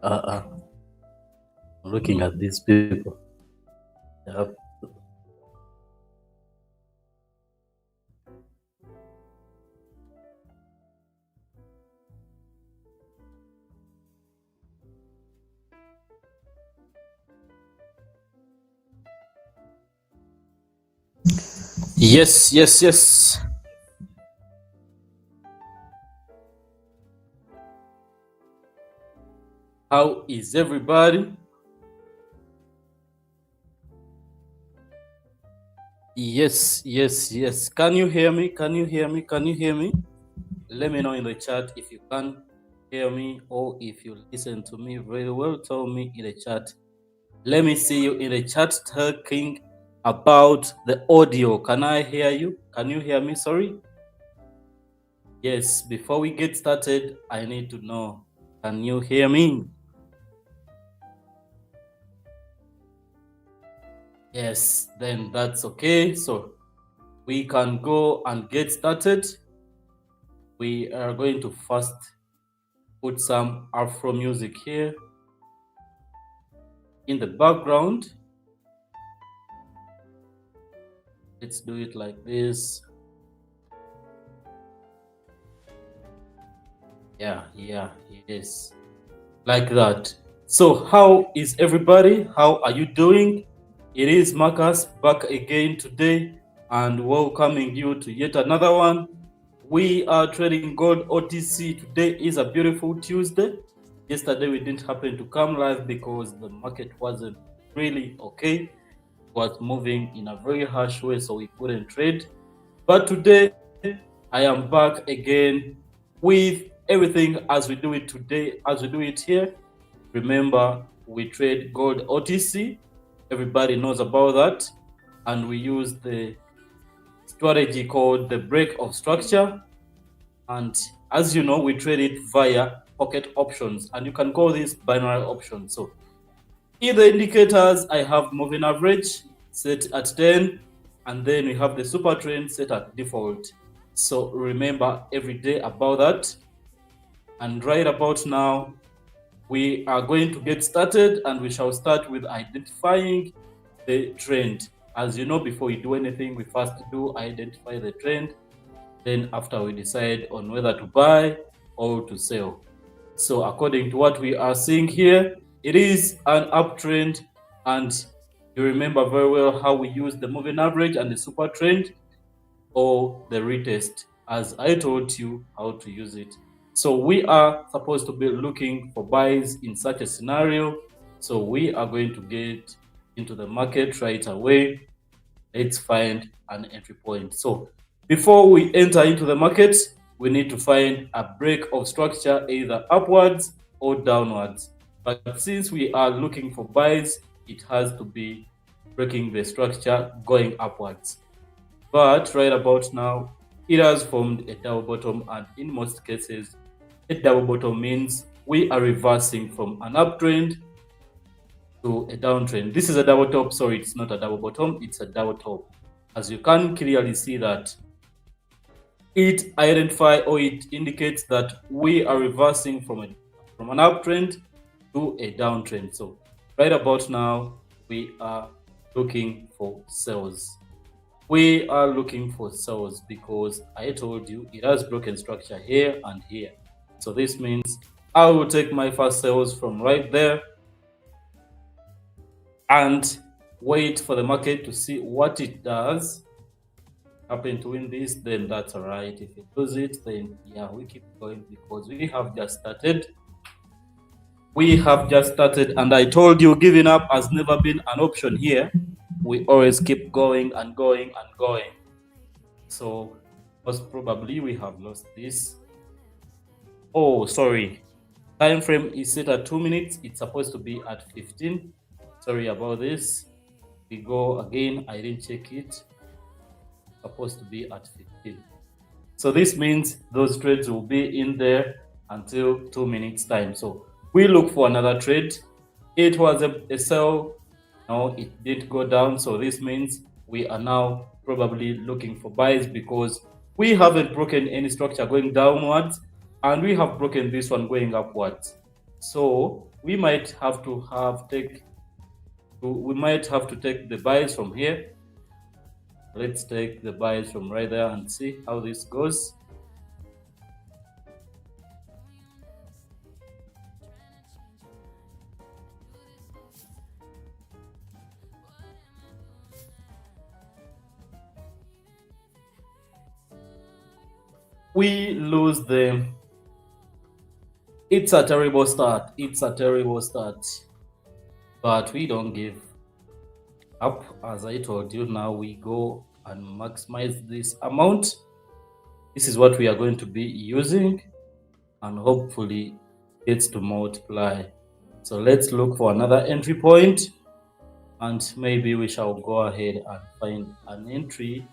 Uh, looking at these people. Yep. Yes, yes, yes. How is everybody? Yes, yes, yes. Can you hear me? Can you hear me? Can you hear me? Let me know in the chat if you can hear me or if you listen to me very well. Tell me in the chat. Let me see you in the chat talking about the audio. Can I hear you? Can you hear me? Sorry. Yes, before we get started, I need to know, can you hear me? Yes, then that's okay. So we can go and get started. We are going to first put some Afro music here in the background. Let's do it like this. Yeah, yes. Like that. So how is everybody? How are you doing? It is Marcus back again today and welcoming you to yet another one. We are trading gold OTC. Today is a beautiful Tuesday. Yesterday we didn't happen to come live because the market wasn't really okay. It was moving in a very harsh way, so we couldn't trade. But today I am back again with everything as we do it today, as we do it here. Remember, we trade gold OTC. Everybody knows about that. And we use the strategy called the break of structure. And as you know, we trade it via pocket options. And you can call this binary options. So in the indicators, I have moving average set at 10. And then we have the super trend set at default. So remember every day about that. And right about now, we are going to get started and we shall start with identifying the trend. As you know, before we do anything, we first do identify the trend. Then after we decide on whether to buy or to sell. So according to what we are seeing here, it is an uptrend, and you remember very well how we use the moving average and the super trend or the retest, as I told you how to use it. So we are supposed to be looking for buys in such a scenario. So we are going to get into the market right away. Let's find an entry point. So before we enter into the market, we need to find a break of structure either upwards or downwards. But since we are looking for buys, it has to be breaking the structure going upwards. But right about now, it has formed a double bottom, and in most cases, a double bottom means we are reversing from an uptrend to a downtrend. This is a double top. Sorry, it's not a double bottom, it's a double top. As you can clearly see that it identifies or it indicates that we are reversing from an uptrend to a downtrend. So right about now, we are looking for sales. We are looking for sales because I told you it has broken structure here and here. So this means I will take my first sales from right there and wait for the market to see what it does. Happen to win this, then that's all right. If it lose it, then yeah, we keep going because we have just started. We have just started, and I told you giving up has never been an option here. We always keep going and going and going. So most probably we have lost this. Oh, sorry. Time frame is set at 2 minutes. It's supposed to be at 15. Sorry about this. We go again. I didn't check it. Supposed to be at 15. So this means those trades will be in there until 2 minutes time. So we look for another trade. It was a sell. No, it did go down. So this means we are now probably looking for buys because we haven't broken any structure going downwards and we have broken this one going upwards. So we might have to take the buys from here. Let's take the buys from right there and see how this goes. We lose them. It's a terrible start. It's a terrible start. But we don't give up. As I told you, now we go and maximize this amount. This is what we are going to be using, and hopefully it's to multiply. So let's look for another entry point, and maybe we shall go ahead and find an entry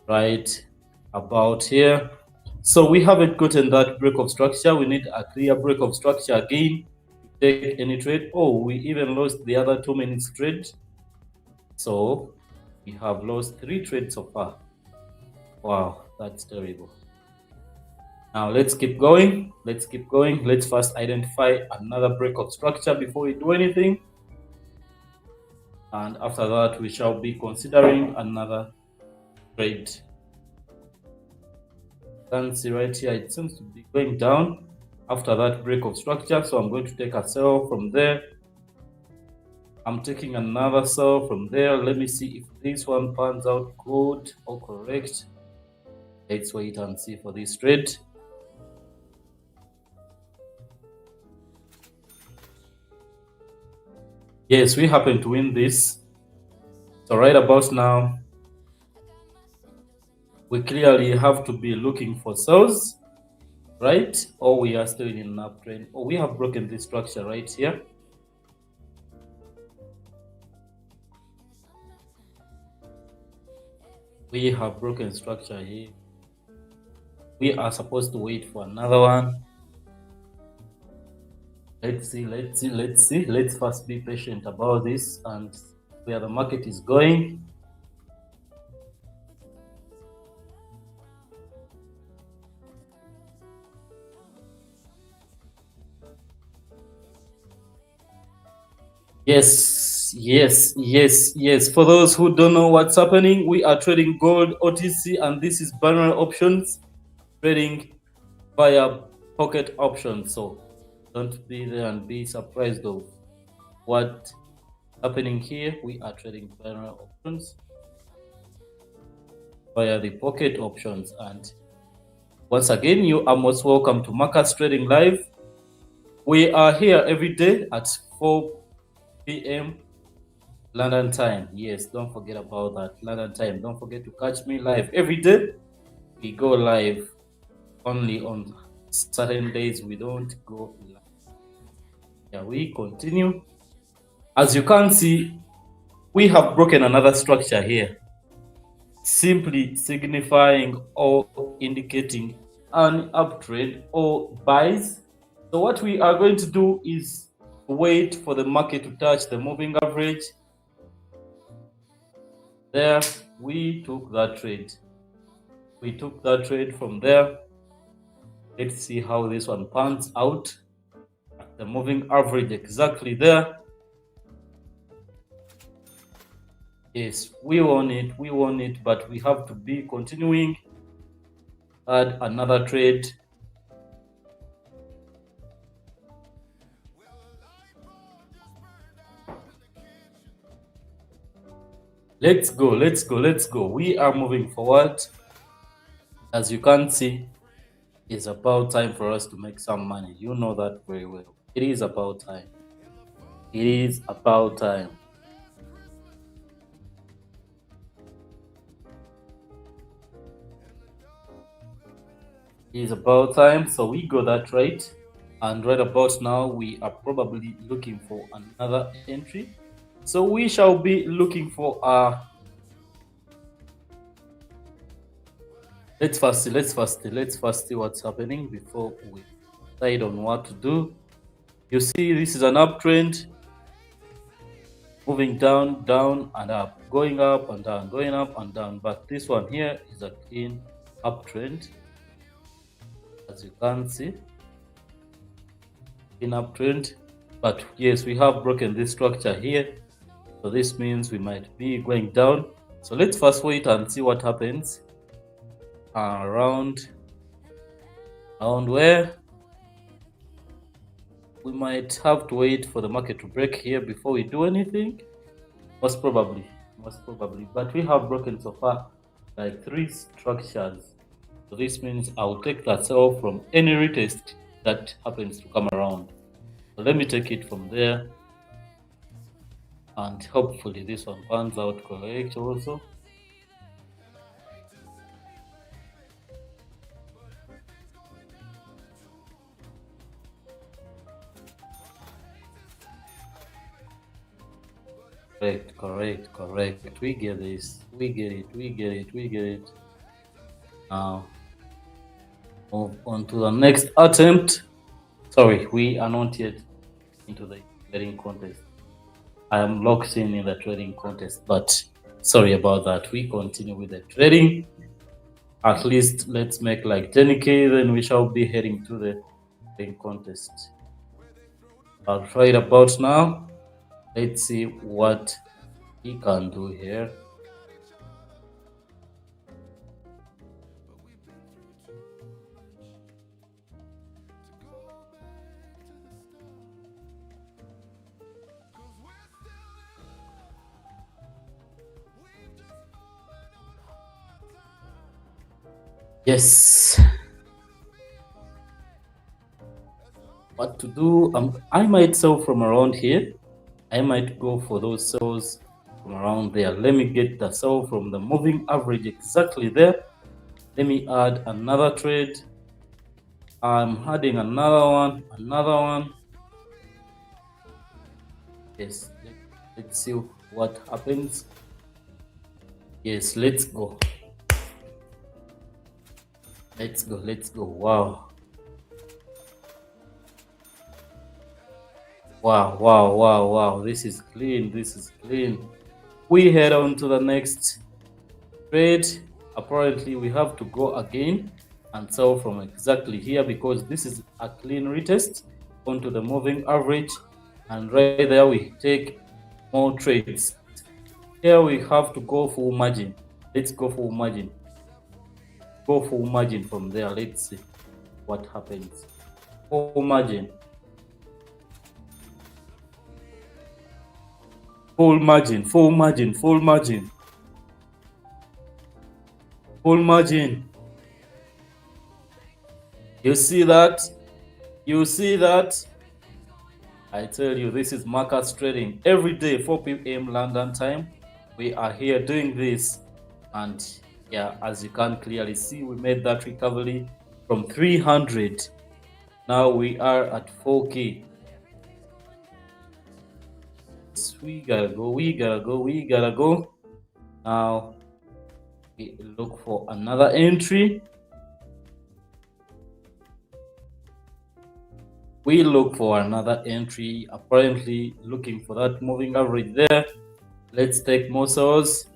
right about here. So we haven't gotten that break of structure. We need a clear break of structure again to take any trade. Oh, we even lost the other 2 minutes trade. So we have lost 3 trades so far. Wow, that's terrible. Now let's keep going. Let's keep going. Let's first identify another break of structure before we do anything. And after that, we shall be considering another trade. You can see right here, it seems to be going down after that break of structure. So I'm going to take a sell from there. I'm taking another sell from there. Let me see if this one pans out good or correct. Let's wait and see for this trade. Yes, we happen to win this. So right about now, we clearly have to be looking for sells, right? Or we are still in an uptrend, or we have broken this structure right here. We have broken structure here. We are supposed to wait for another one. Let's see. Let's first be patient about this and where the market is going. Yes. For those who don't know what's happening, we are trading gold OTC, and this is binary options trading via pocket options. So don't be there and be surprised of what's happening here. We are trading binary options via the pocket options. And once again, you are most welcome to Marcus Trading Live. We are here every day at 4 p.m. London time. Yes, don't forget about that. London time. Don't forget to catch me live every day. We go live only on certain days. We don't go live. Yeah, we continue. As you can see, we have broken another structure here, simply signifying or indicating an uptrend or buys. So what we are going to do is wait for the market to touch the moving average. There, we took that trade. We took that trade from there. Let's see how this one pans out. The moving average exactly there. Yes, we won it, but we have to be continuing. Add another trade. Let's go. We are moving forward. As you can see, it's about time for us to make some money. You know that very well. It is about time. It is about time. It is about time. So we got that right. And right about now, we are probably looking for another entry. So we shall be looking for let's first see what's happening before we decide on what to do. You see, this is an uptrend, moving down and up, going up and down, going up and down. But this one here is a clean uptrend, as you can see. clean uptrend. But yes, we have broken this structure here. So this means we might be going down. So let's first wait and see what happens around where we might have to wait for the market to break here before we do anything. Most probably. But we have broken so far like 3 structures. So this means I'll take that sell from any retest that happens to come around. So let me take it from there. And hopefully this one pans out correct also. Correct. We get this. We get it. Now, move on to the next attempt. Sorry, we are not yet into the trading contest. I am locked in the trading contest, but sorry about that. We continue with the trading. At least let's make like 10k, then we shall be heading to the trading contest. I'll try it about now. Let's see what he can do here. Yes. What to do? I might sell from around here. I might go for those sells from around there. Let me get the sell from the moving average exactly there. Let me add another trade. I'm adding another one. Yes, let's see what happens. Yes, let's go. Wow. This is clean. We head on to the next trade. Apparently we have to go again and sell from exactly here because this is a clean retest onto the moving average, and right there we take more trades. Here we have to go full margin. Let's go full margin. Go full margin from there. Let's see what happens. Full margin. Full margin. You see that? I tell you, this is markets trading. Every day, 4 p.m. London time, we are here doing this. And yeah, as you can clearly see, we made that recovery from 300. Now we are at 4K. We gotta go. Now we look for another entry. Apparently looking for that moving average there. Let's take more sells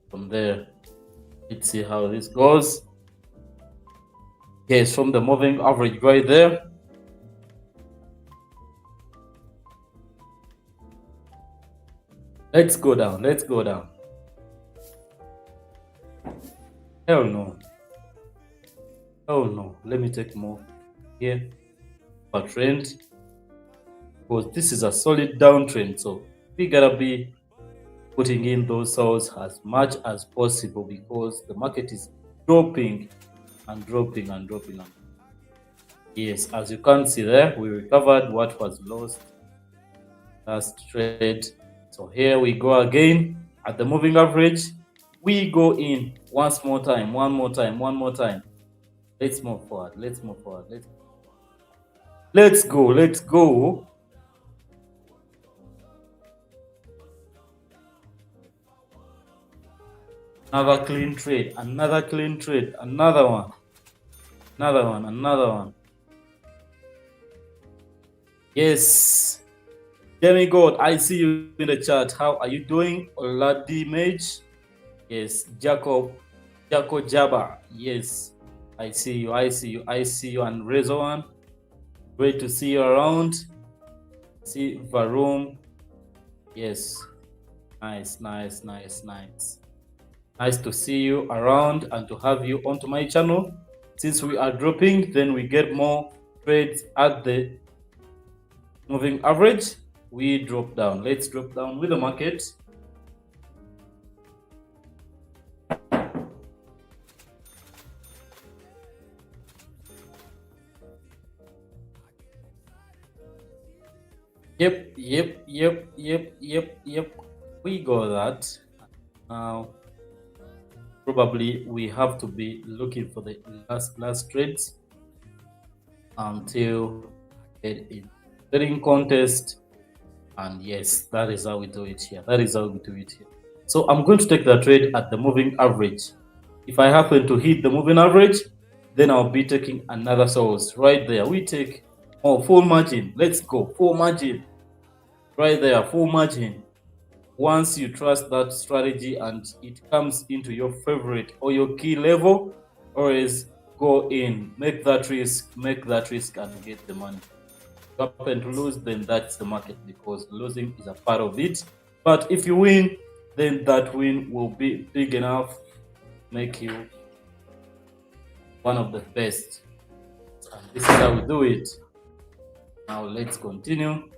from there. Let's see how this goes. Yes, from the moving average right there. Let's go down. Hell no. Let me take more here. A trend, because this is a solid downtrend, so we gotta be putting in those sells as much as possible because the market is dropping. Yes, as you can see there, we recovered what was lost last trade. So here we go again at the moving average. We go in once more time. Let's move forward. Let's go. Another clean trade. Another one. Yes. Demigod, I see you in the chat. How are you doing? Oladi Mage. Yes. Jacob Jabba. Yes. I see you. And Rezoan. Great to see you around. See Varum. Yes. Nice, nice, nice, nice. Nice to see you around and to have you onto my channel. Since we are dropping, then we get more trades at the moving average. We drop down. Let's drop down with the market. Yep. We got that. Now, probably we have to be looking for the last trades until get in trading contest. And yes, that is how we do it here. That is how we do it here. So I'm going to take the trade at the moving average. If I happen to hit the moving average, then I'll be taking another source right there. We take full margin. Let's go, full margin. Right there, full margin. Once you trust that strategy and it comes into your favorite or your key level, always go in, make that risk and get the money. If you happen to lose, then that's the market, because losing is a part of it. But if you win, then that win will be big enough to make you one of the best. And this is how we do it. Now let's continue.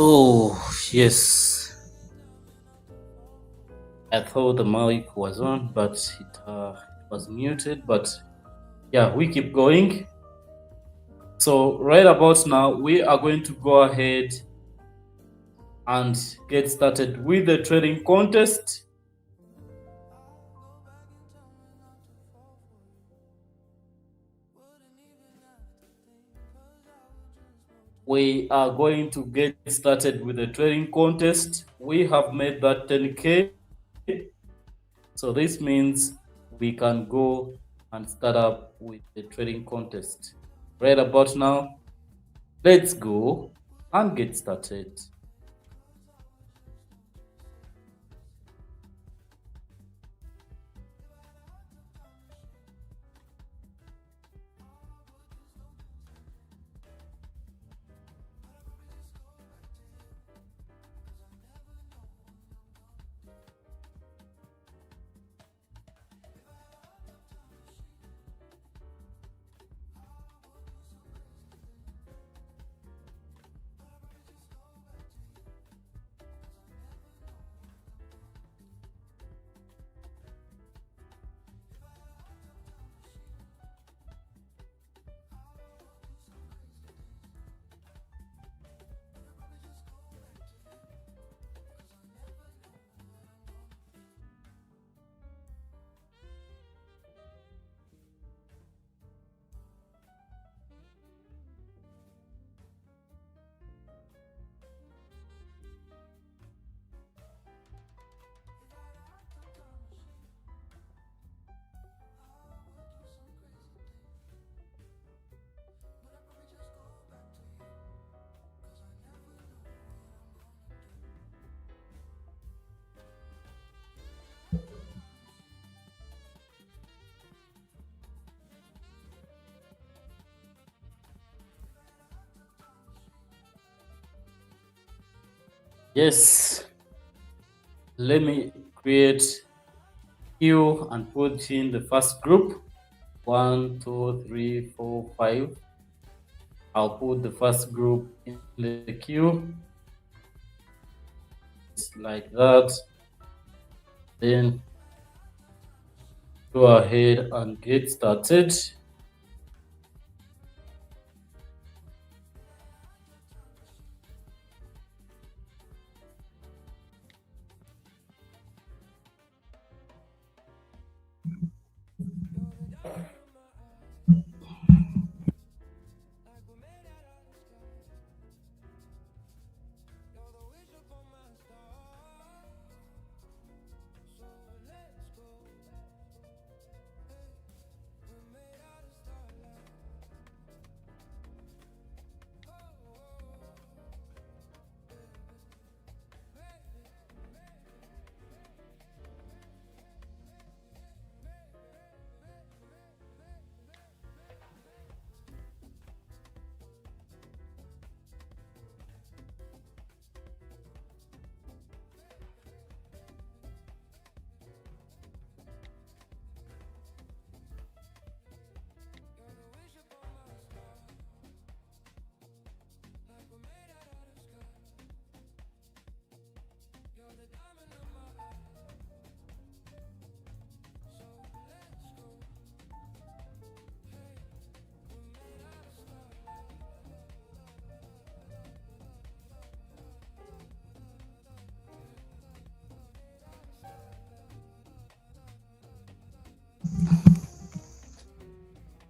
Oh, yes. I thought the mic was on, but it was muted. But yeah, we keep going. So right about now, we are going to go ahead and get started with the trading contest. We are going to get started with the trading contest. We have made that 10K. So this means we can go and start up with the trading contest. Right about now, let's go and get started. Yes, let me create queue and put in the first group. 1, 2, 3, 4, 5. I'll put the first group in the queue. It's like that. Then go ahead and get started.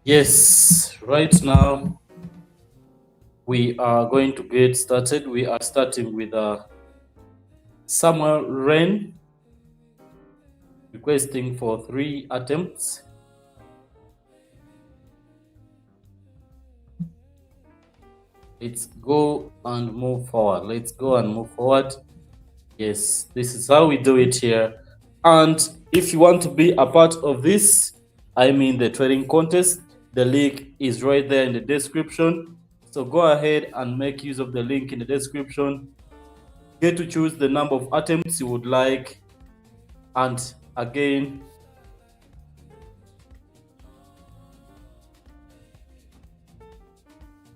Yes, right now we are going to get started. We are starting with Samuel Rain requesting for 3 attempts. Let's go and move forward. Let's go and move forward. Yes, this is how we do it here. And if you want to be a part of this, I mean the trading contest, the link is right there in the description. So go ahead and make use of the link in the description. Get to choose the number of attempts you would like. And again,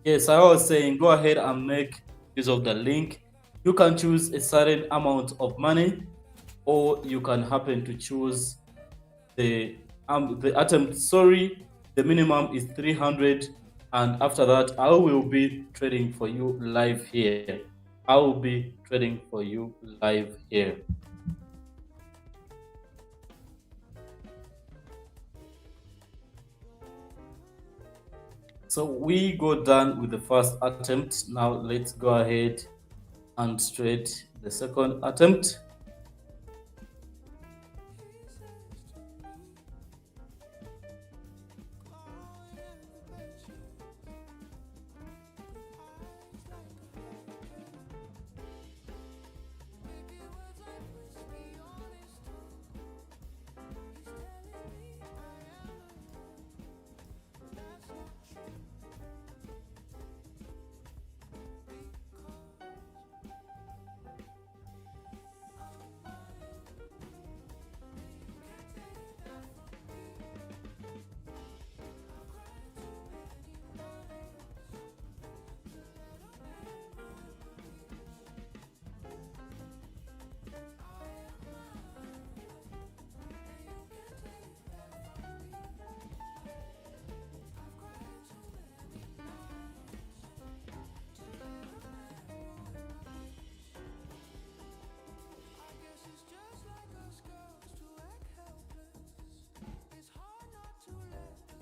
yes, I was saying go ahead and make use of the link. You can choose a certain amount of money, or you can happen to choose the attempt. Sorry, the minimum is 300, and after that I will be trading for you live here. I will be trading for you live here. So we go done with the first attempt. Now let's go ahead and trade the second attempt.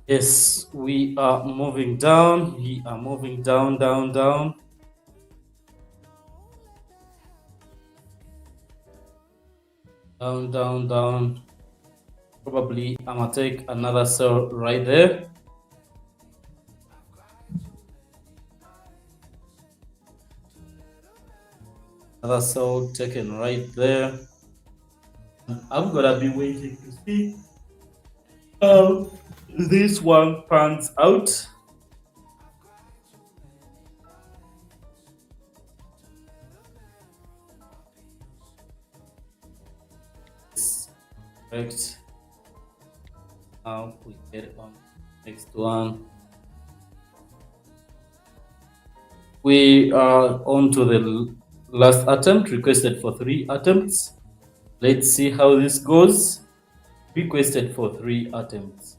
Yes, we are moving down. We are moving down, down, down. Down, down, down. Probably I'm gonna take another sell right there. Another sell taken right there. I'm gonna be waiting to see how this one pans out. Correct. Now we get on next one. We are on to the last attempt, requested for 3 attempts. Let's see how this goes. Requested for 3 attempts.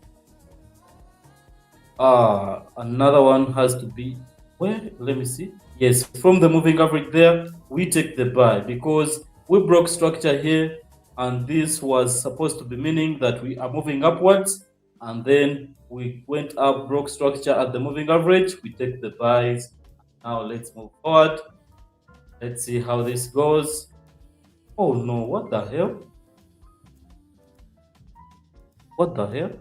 Another one has to be where? Let me see. Yes, from the moving average there, we take the buy because we broke structure here, and this was supposed to be meaning that we are moving upwards, and then we went up, broke structure at the moving average. We take the buys. Now let's move forward. Let's see how this goes. Oh no, what the hell? What the hell?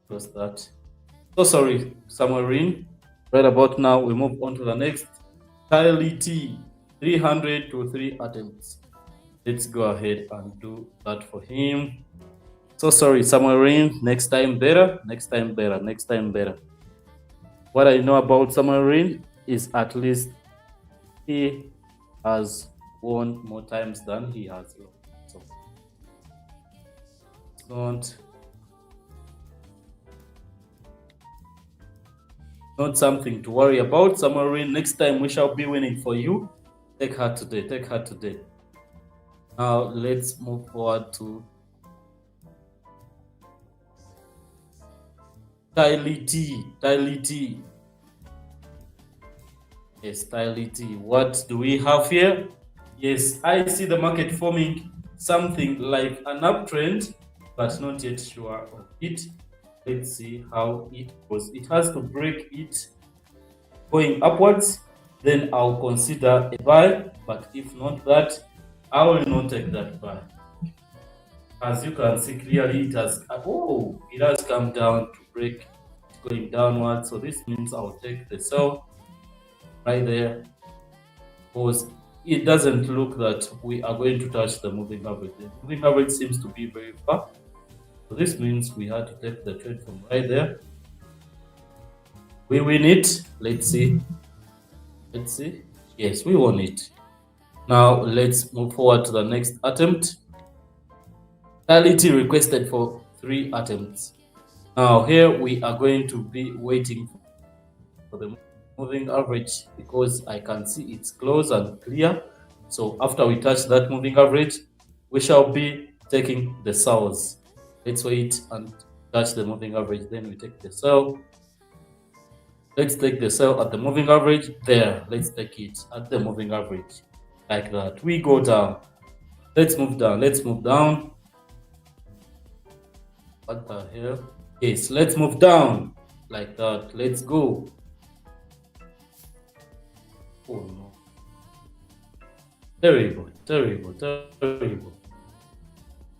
Was that? So sorry, Samarine. Right about now, we move on to the next. Kylie T, 300 to 3 attempts. Let's go ahead and do that for him. So sorry, Samarine. Next time better. Next time better. Next time better. What I know about Samarine is at least he has won more times than he has lost. So not something to worry about. Samarine, next time we shall be winning for you. Take her today. Take her today. Now let's move forward to Tylee T. Tylee T. Yes, Tylee T. What do we have here? Yes, I see the market forming something like an uptrend, but not yet sure of it. Let's see how it goes. It has to break it going upwards, then I'll consider a buy. But if not that, I will not take that buy. As you can see clearly, it has come down to break, going downwards. So this means I'll take the sell right there, because it doesn't look that we are going to touch the moving average. The moving average seems to be very far. So this means we had to take the trade from right there. We win it. Let's see. Let's see. Yes, we won it. Now let's move forward to the next attempt. Quality requested for 3 attempts. Now here we are going to be waiting for the moving average because I can see it's close and clear. So after we touch that moving average, we shall be taking the sells. Let's wait and touch the moving average, then we take the sell. Let's take the sell at the moving average there. Let's take it at the moving average like that. We go down. Let's move down. Let's move down. What the hell? Yes, let's move down like that. Let's go. Oh no. Terrible, terrible, terrible.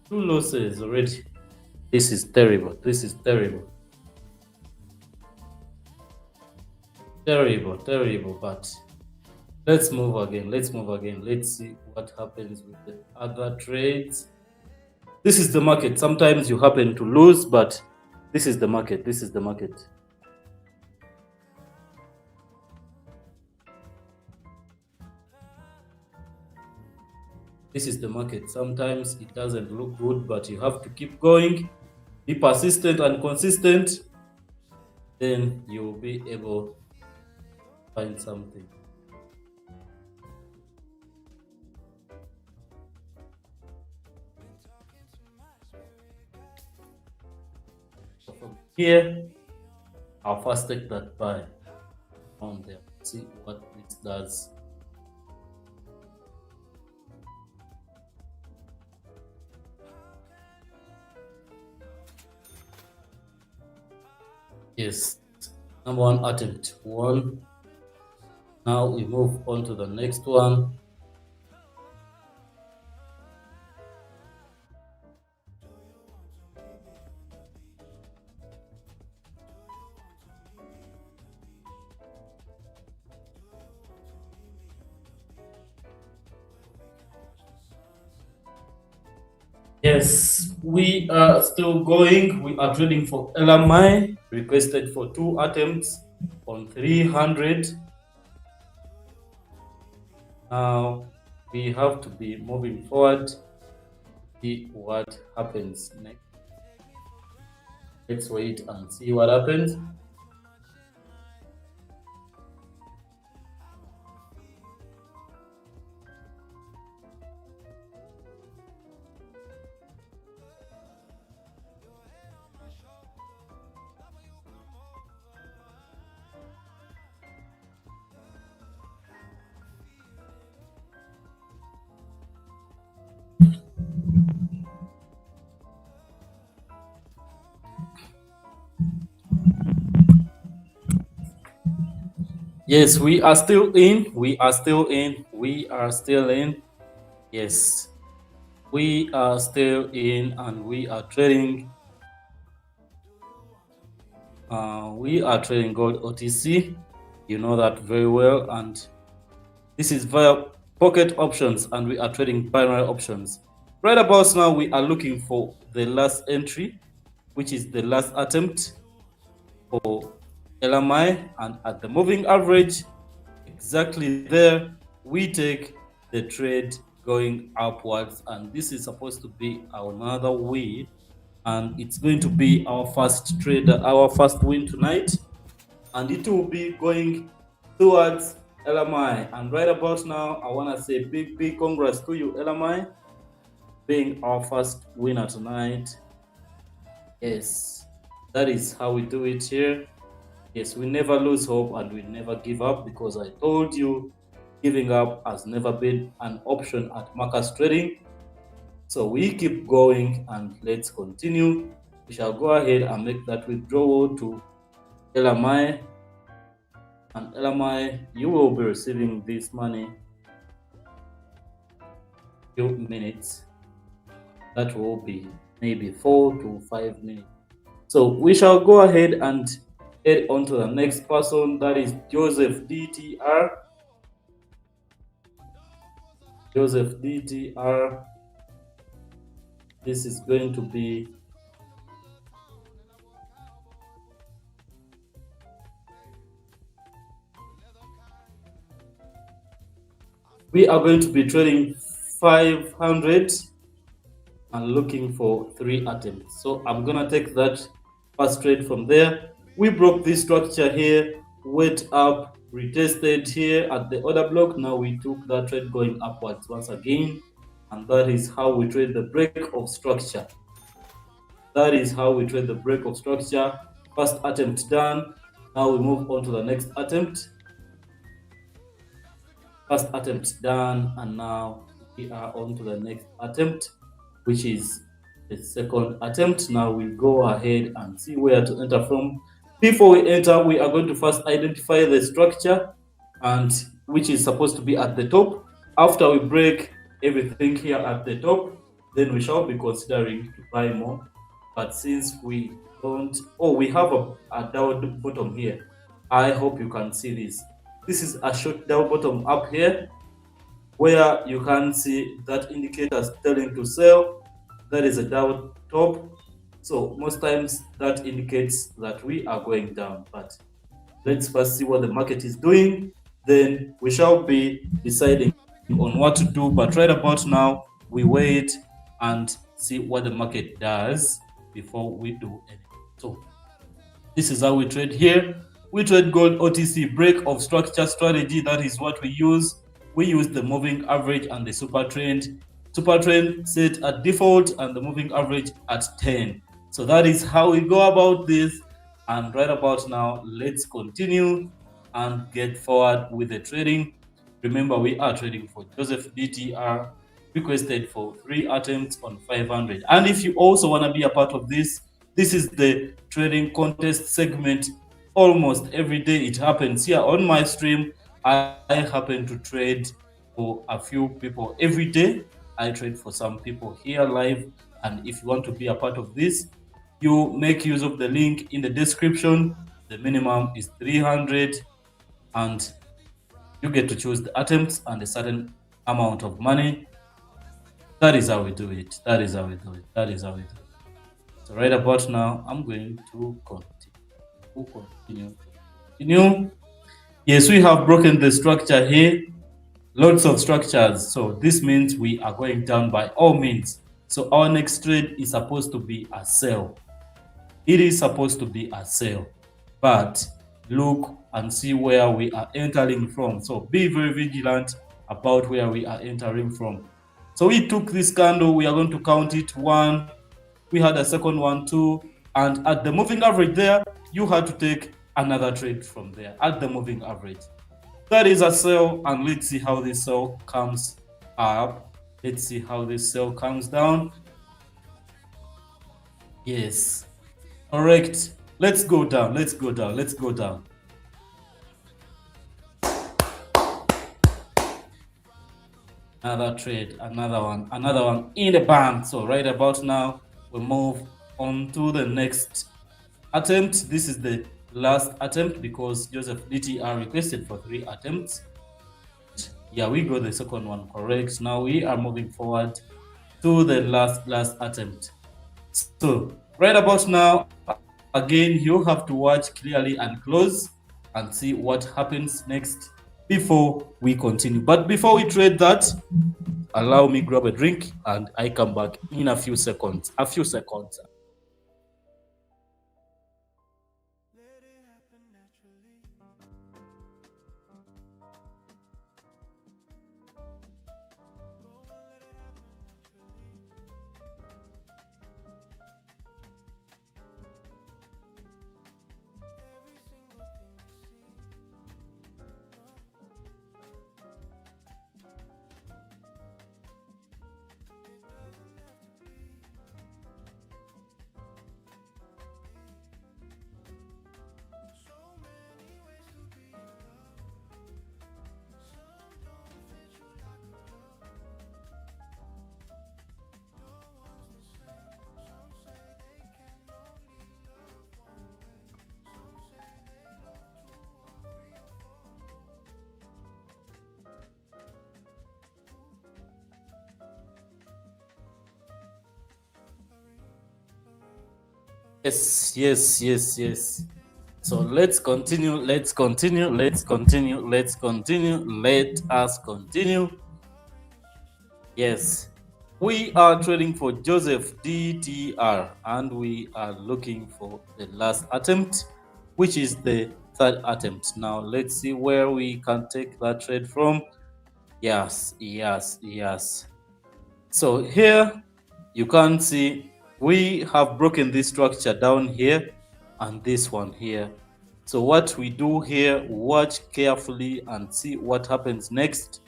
2 losses already. This is terrible. This is terrible. Terrible, terrible, but let's move again. Let's move again. Let's see what happens with the other trades. This is the market. Sometimes you happen to lose, but this is the market. This is the market. This is the market. Sometimes it doesn't look good, but you have to keep going. Be persistent and consistent. Then you'll be able to find something. So from here, I'll first take that buy on there. See what it does. Yes, number 1 attempt 1. Now we move on to the next one. Yes, we are still going. We are trading for LMI, requested for 2 attempts on 300. Now we have to be moving forward. see what happens next. Let's wait and see what happens. Yes, we are still in. We are still in. We are still in. Yes, we are still in, and we are trading. We are trading gold OTC. You know that very well, and this is via pocket options, and we are trading binary options. Right about now, we are looking for the last entry, which is the last attempt for LMI, and at the moving average, exactly there, we take the trade going upwards, and this is supposed to be another win, and it's going to be our first trade, our first win tonight, and it will be going towards LMI. And right about now, I want to say big congrats to you, LMI, being our first winner tonight. Yes, that is how we do it here. Yes, we never lose hope and we never give up, because I told you giving up has never been an option at Marcus Trading. So we keep going, and let's continue. We shall go ahead and make that withdrawal to LMI. And LMI, you will be receiving this money few minutes. That will be maybe 4 to 5 minutes. So we shall go ahead and head on to the next person, that is Joseph DTR. Joseph DTR. This is going to be we are going to be trading 500 and looking for 3 attempts. So I'm gonna take that first trade from there. We broke this structure here, went up, retested here at the order block. Now we took that trade going upwards once again, and that is how we trade the break of structure. That is how we trade the break of structure. First attempt done. Now we move on to the next attempt. First attempt done, and now we are on to the next attempt, which is the second attempt. Now we go ahead and see where to enter from. Before we enter, we are going to first identify the structure, and which is supposed to be at the top. After we break everything here at the top, then we shall be considering to buy more. But since we don't, we have a down bottom here. I hope you can see this. This is a short down bottom up here, where you can see that indicators telling to sell. That is a down top. So most times that indicates that we are going down. But let's first see what the market is doing. Then we shall be deciding on what to do. But right about now, we wait and see what the market does before we do anything. So this is how we trade here. We trade gold OTC break of structure strategy. That is what we use. We use the moving average and the super trend. Super trend set at default and the moving average at 10. So that is how we go about this. And right about now, let's continue and get forward with the trading. Remember, we are trading for Joseph DTR, requested for 3 attempts on 500. And if you also want to be a part of this, this is the trading contest segment. Almost every day it happens here on my stream. I happen to trade for a few people every day. I trade for some people here live, and if you want to be a part of this, you make use of the link in the description. The minimum is 300, and you get to choose the attempts and a certain amount of money. That is how we do it. That is how we do it. That is how we do it. So right about now, I'm going to continue. Yes, we have broken the structure here. Lots of structures. So this means we are going down by all means. So our next trade is supposed to be a sell. It is supposed to be a sell, but look and see where we are entering from. So be very vigilant about where we are entering from. So we took this candle, we are going to count it 1, we had a second one, 2, and at the moving average there, you had to take another trade from there at the moving average. That is a sell, and let's see how this sell comes up. Let's see how this sell comes down. Yes, correct. Let's go down, let's go down, let's go down. Another trade, another one in the bank. So right about now, we move on to the next attempt. This is the last attempt because Joseph DTR requested for 3 attempts. Yeah, we got the second one correct. Now we are moving forward to the last attempt. So right about now, again, you have to watch clearly and close and see what happens next before we continue. But before we trade that, allow me grab a drink and I come back in a few seconds. Yes. So let's continue. Let us continue. Yes. We are trading for Joseph DTR and we are looking for the last attempt, which is the third attempt. Now let's see where we can take that trade from. Yes. So here you can see we have broken this structure down here and this one here. So what we do here, watch carefully and see what happens next.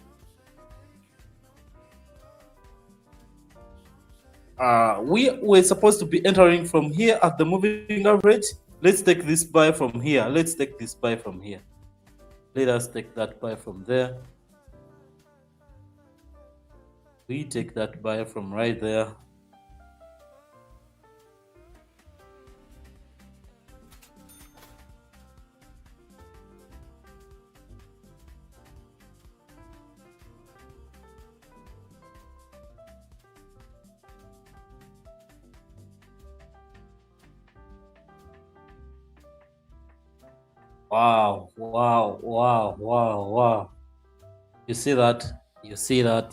We were supposed to be entering from here at the moving average. Let's take this buy from here. Let us take that buy from there. We take that buy from right there. Wow. You see that? You see that?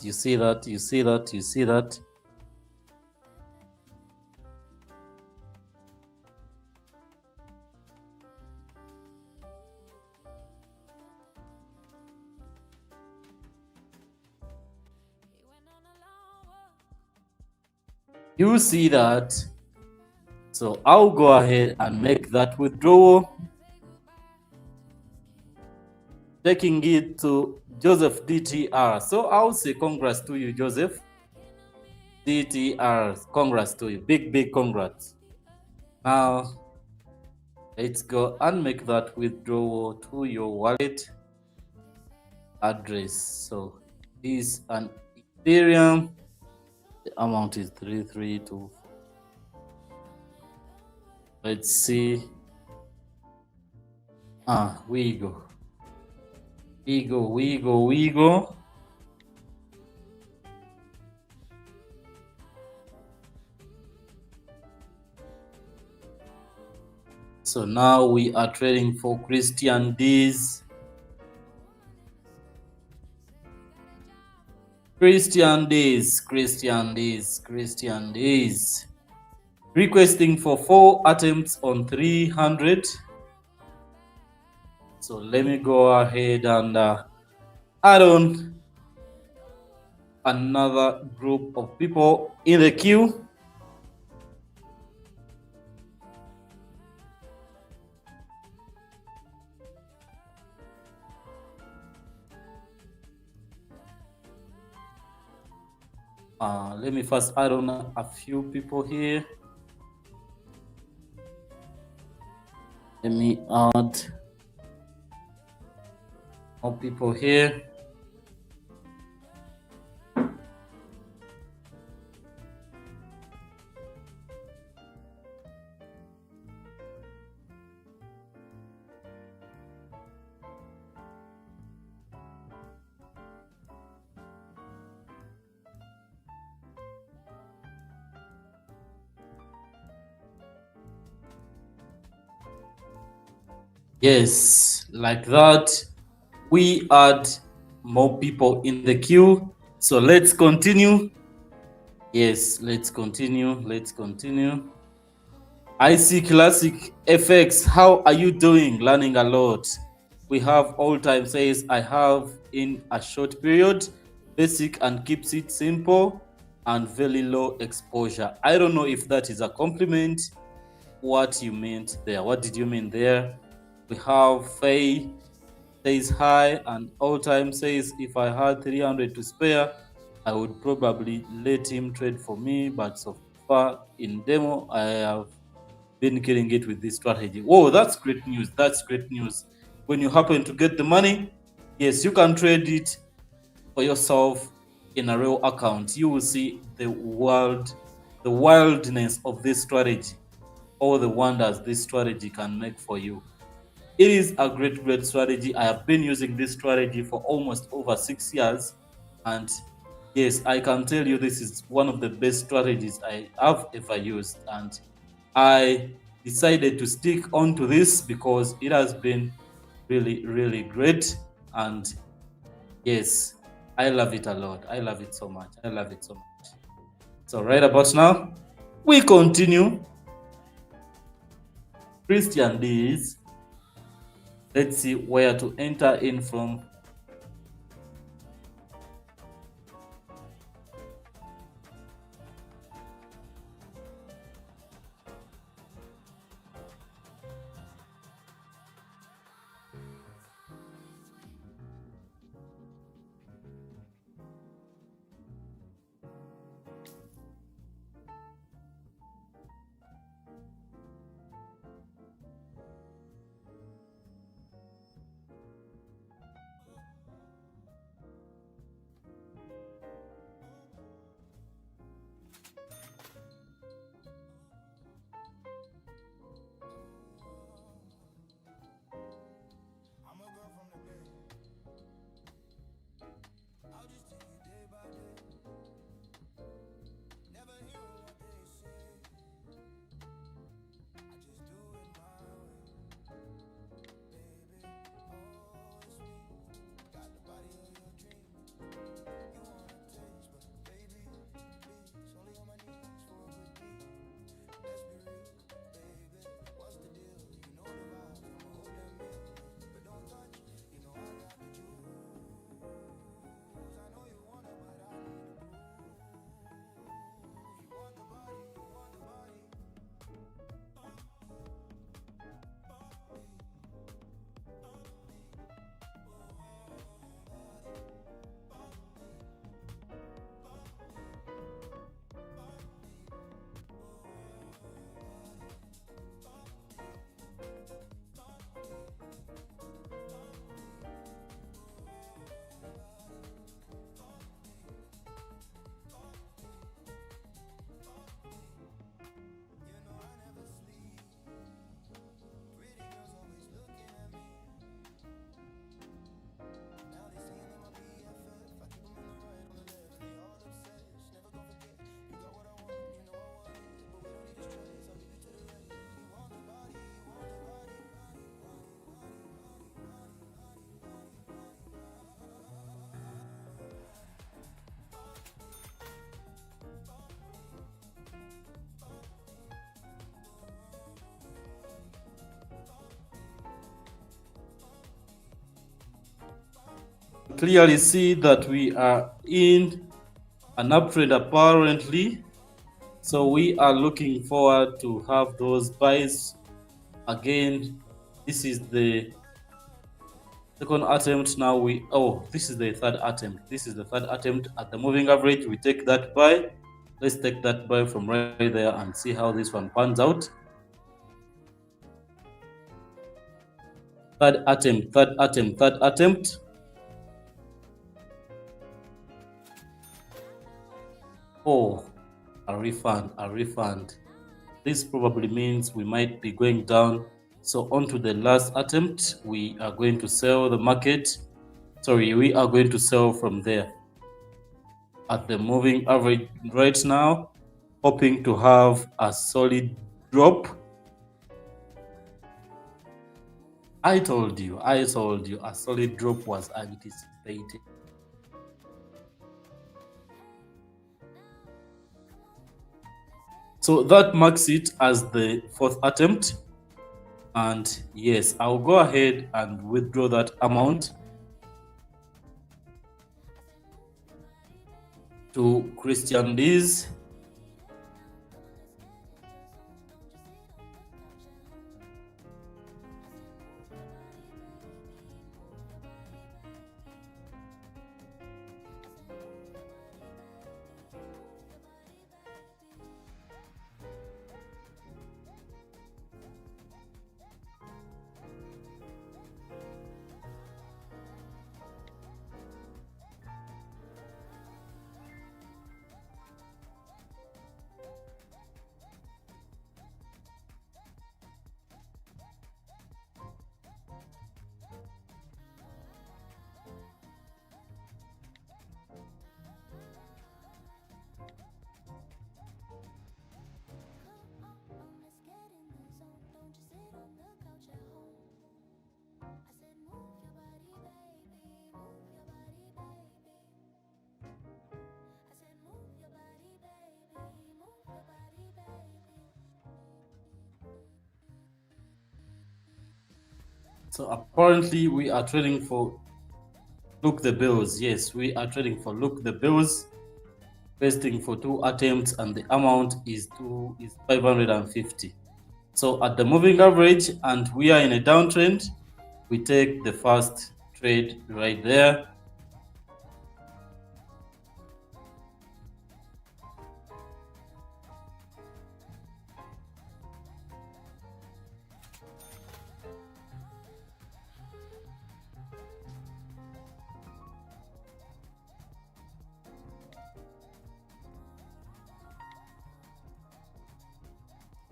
So I'll go ahead and make that withdrawal, taking it to Joseph DTR. So I'll say congrats to you, Joseph DTR. Congrats to you. Big congrats. Now let's go and make that withdrawal to your wallet address. So is an Ethereum. The amount is 3324. Let's see. We go. So now we are trading for Christian D's. Christian Days, Christian Days, Christian Days. Requesting for 4 attempts on 300. So let me go ahead and add on another group of people in the queue. Let me first add on a few people here. Let me add more people here. Yes, like that. We add more people in the queue. So let's continue. Yes, let's continue. Let's continue. IC Classic FX, how are you doing? Learning a lot. We have all time says I have in a short period, basic and keeps it simple and very low exposure. I don't know if that is a compliment. What you meant there? What did you mean there? We have Faye says hi, and all time says if I had 300 to spare, I would probably let him trade for me, but so far in demo, I have been killing it with this strategy. Whoa, that's great news. That's great news. When you happen to get the money, yes, you can trade it for yourself in a real account. You will see the wildness of this strategy, all the wonders this strategy can make for you. It is a great strategy. I have been using this strategy for almost over 6 years, and yes, I can tell you this is one of the best strategies I have ever used, and I decided to stick on to this because it has been really great. And yes, I love it a lot. I love it so much. I love it so much. So right about now, we continue. Christian Days. Let's see where to enter in from. clearly see that we are in an uptrend apparently. So we are looking forward to have those buys again. This is the second attempt. Now this is the third attempt. This is the third attempt at the moving average. We take that buy. Let's take that buy from right there and see how this one pans out. Third attempt, third attempt, third attempt. Oh, a refund, a refund. This probably means we might be going down. So on to the last attempt. We are going to sell the market. Sorry, we are going to sell from there at the moving average right now, hoping to have a solid drop. I told you, a solid drop was anticipated. So that marks it as the fourth attempt. And yes, I'll go ahead and withdraw that amount to Christian Lees. So apparently we are trading for Look the Bills. Yes, we are trading for Look the Bills, investing for 2 attempts, and the amount is 550. So at the moving average, and we are in a downtrend, we take the first trade right there.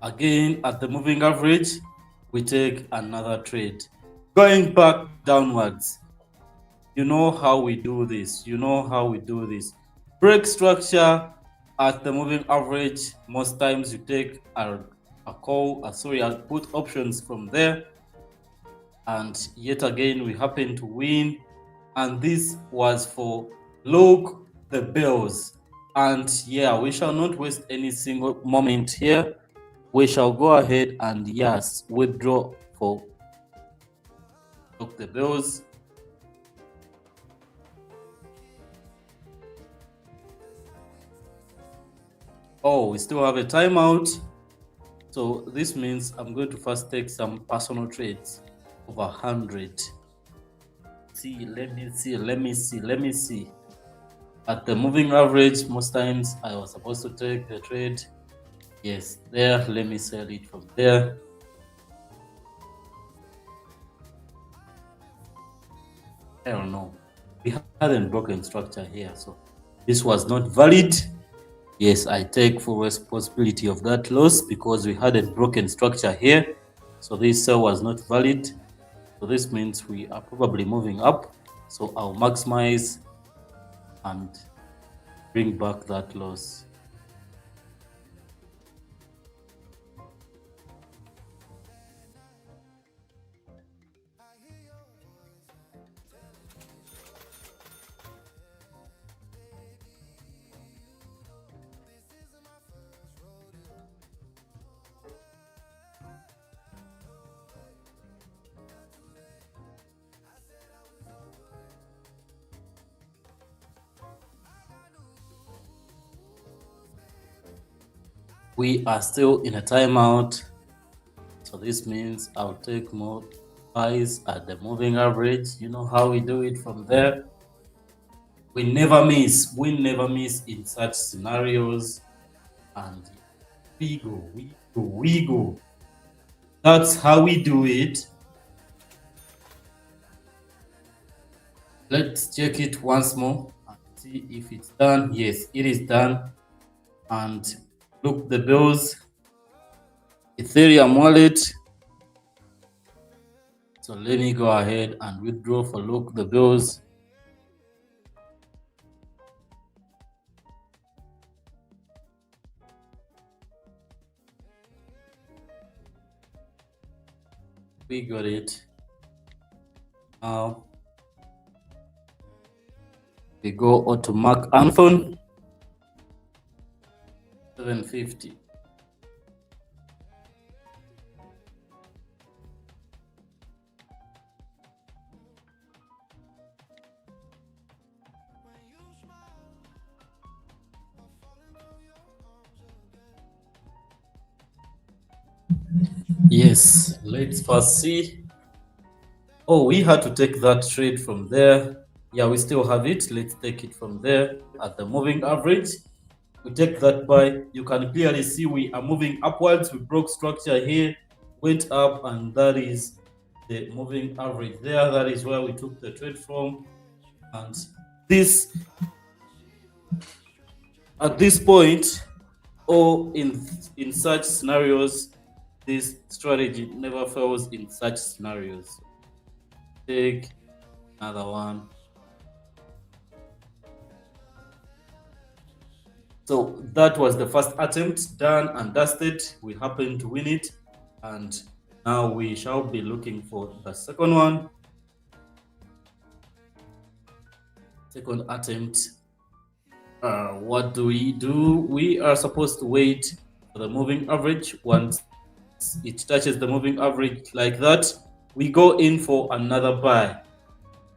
Again, at the moving average, we take another trade. Going back downwards, you know how we do this. Break structure at the moving average. Most times you take a put options from there. And yet again, we happen to win. And this was for Look the Bills. And yeah, we shall not waste any single moment here. We shall go ahead and yes, withdraw for Look the Bills. Oh, we still have a timeout. So this means I'm going to first take some personal trades over 100. Let me see. At the moving average, most times I was supposed to take the trade. Yes, there. Let me sell it from there. I don't know. We hadn't broken structure here, so this was not valid. Yes, I take full responsibility of that loss because we had a broken structure here. So this sell was not valid. So this means we are probably moving up. So I'll maximize and bring back that loss. We are still in a timeout. So this means I'll take more buys at the moving average. You know how we do it from there. We never miss. We never miss in such scenarios. And we go, we go, we go. That's how we do it. Let's check it once more and see if it's done. Yes, it is done. And look, the bills, Ethereum wallet. So let me go ahead and withdraw for look the bills. We got it. Now we go auto Mark Anthony 750. Yes, let's first see. Oh, we had to take that trade from there. Yeah, we still have it. Let's take it from there at the moving average. We take that buy. You can clearly see we are moving upwards. We broke structure here, went up, and that is the moving average there. That is where we took the trade from. And this, at this point, or in such scenarios, this strategy never fails in such scenarios. Take another one. So that was the first attempt, done and dusted. We happened to win it, and now we shall be looking for the second one. Second attempt. What do? We are supposed to wait for the moving average. Once it touches the moving average like that, we go in for another buy.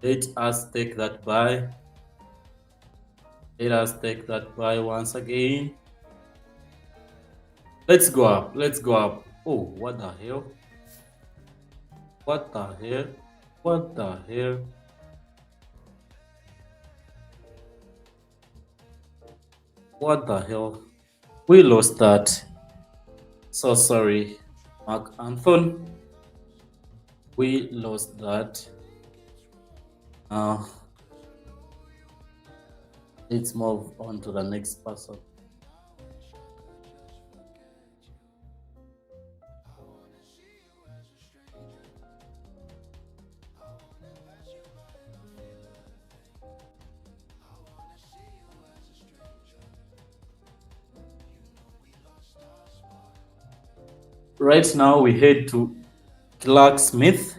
Let us take that buy. Let us take that buy once again. Let's go up. Let's go up. Oh, what the hell? What the hell? What the hell? What the hell? We lost that. So sorry, Mark Anthony. We lost that. Let's move on to the next person. Right now we head to Clark Smith.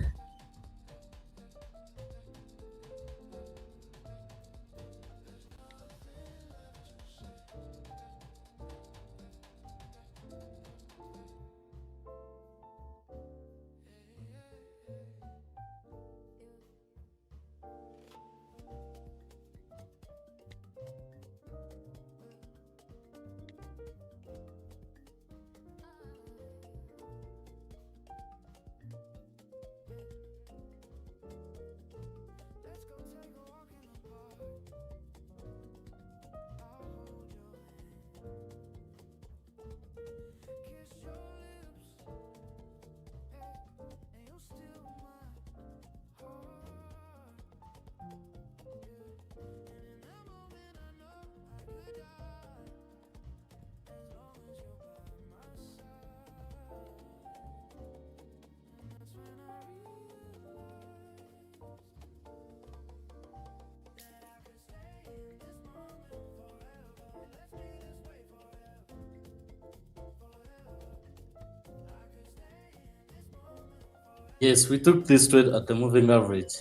Yes, we took this trade at the moving average.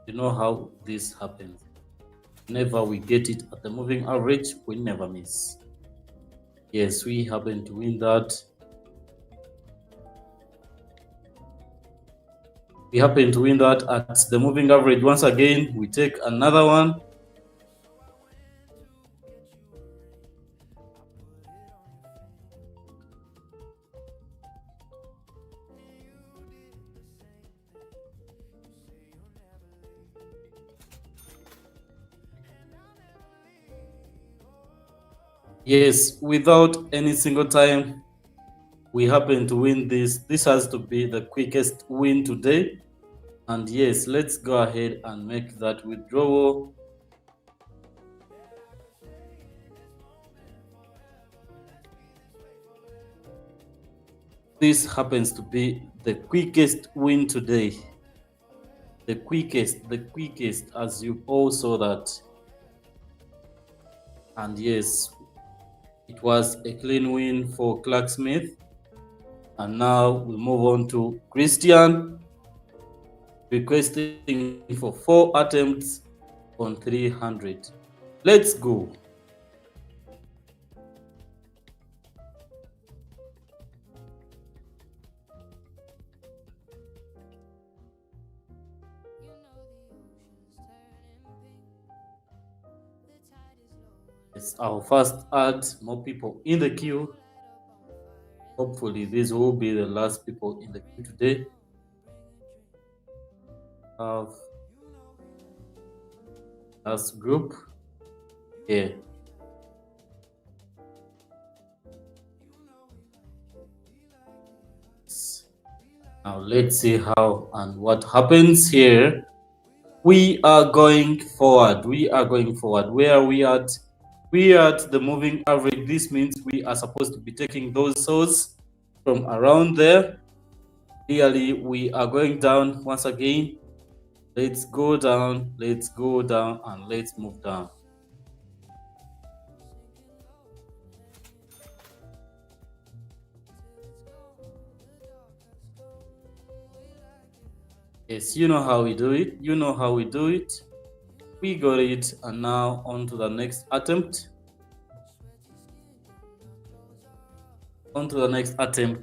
You know how this happens. Whenever we get it at the moving average, we never miss. Yes, we happen to win that. We happen to win that at the moving average. Once again, we take another one. Yes, without any single time, we happen to win this. This has to be the quickest win today. And yes, let's go ahead and make that withdrawal. This happens to be the quickest win today. The quickest, as you all saw that. And yes, it was a clean win for Clark Smith. And now we move on to Christian, requesting for 4 attempts on 300. Let's go. It's our first add, more people in the queue. Hopefully, these will be the last people in the queue today. Last group here. Now let's see how and what happens here. We are going forward. Where are we at? We are at the moving average. This means we are supposed to be taking those souls from around there. Clearly, we are going down once again. Let's go down, and let's move down. Yes, you know how we do it. We got it, and now on to the next attempt.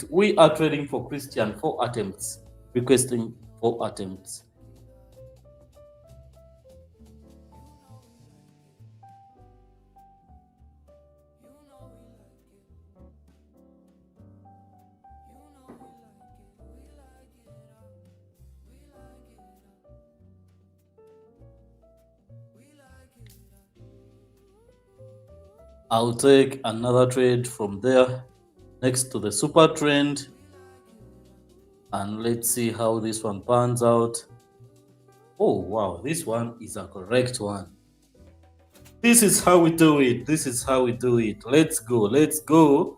We are trading for Christian 4 attempts, requesting 4 attempts. I'll take another trade from there next to the super trend, and let's see how this one pans out. Oh wow, this one is a correct one. This is how we do it. Let's go.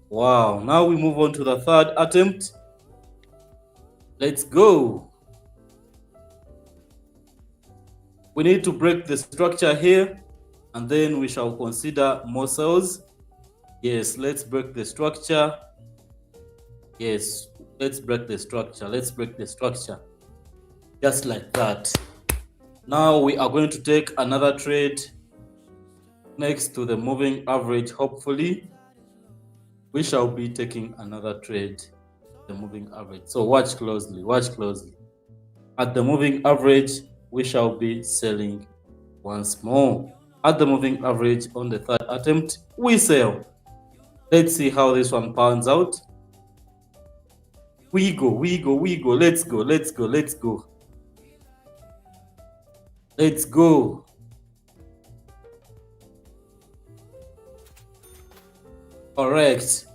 Wow, now we move on to the third attempt. Let's go. We need to break the structure here, and then we shall consider more cells. Yes, let's break the structure. Yes, let's break the structure. Just like that. Now we are going to take another trade next to the moving average. Hopefully, we shall be taking another trade, the moving average. So watch closely. At the moving average, we shall be selling once more. At the moving average on the third attempt, we sell. Let's see how this one pans out. We go. Let's go. Correct.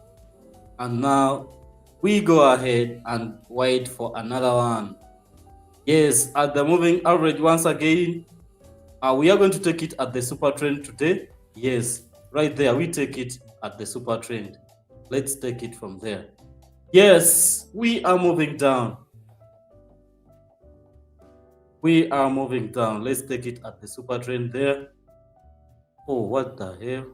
And now we go ahead and wait for another one. Yes, at the moving average once again. We are going to take it at the super trend today. Yes, right there. We take it at the super trend. Let's take it from there. Yes, we are moving down. Let's take it at the super trend there. Oh, what the hell?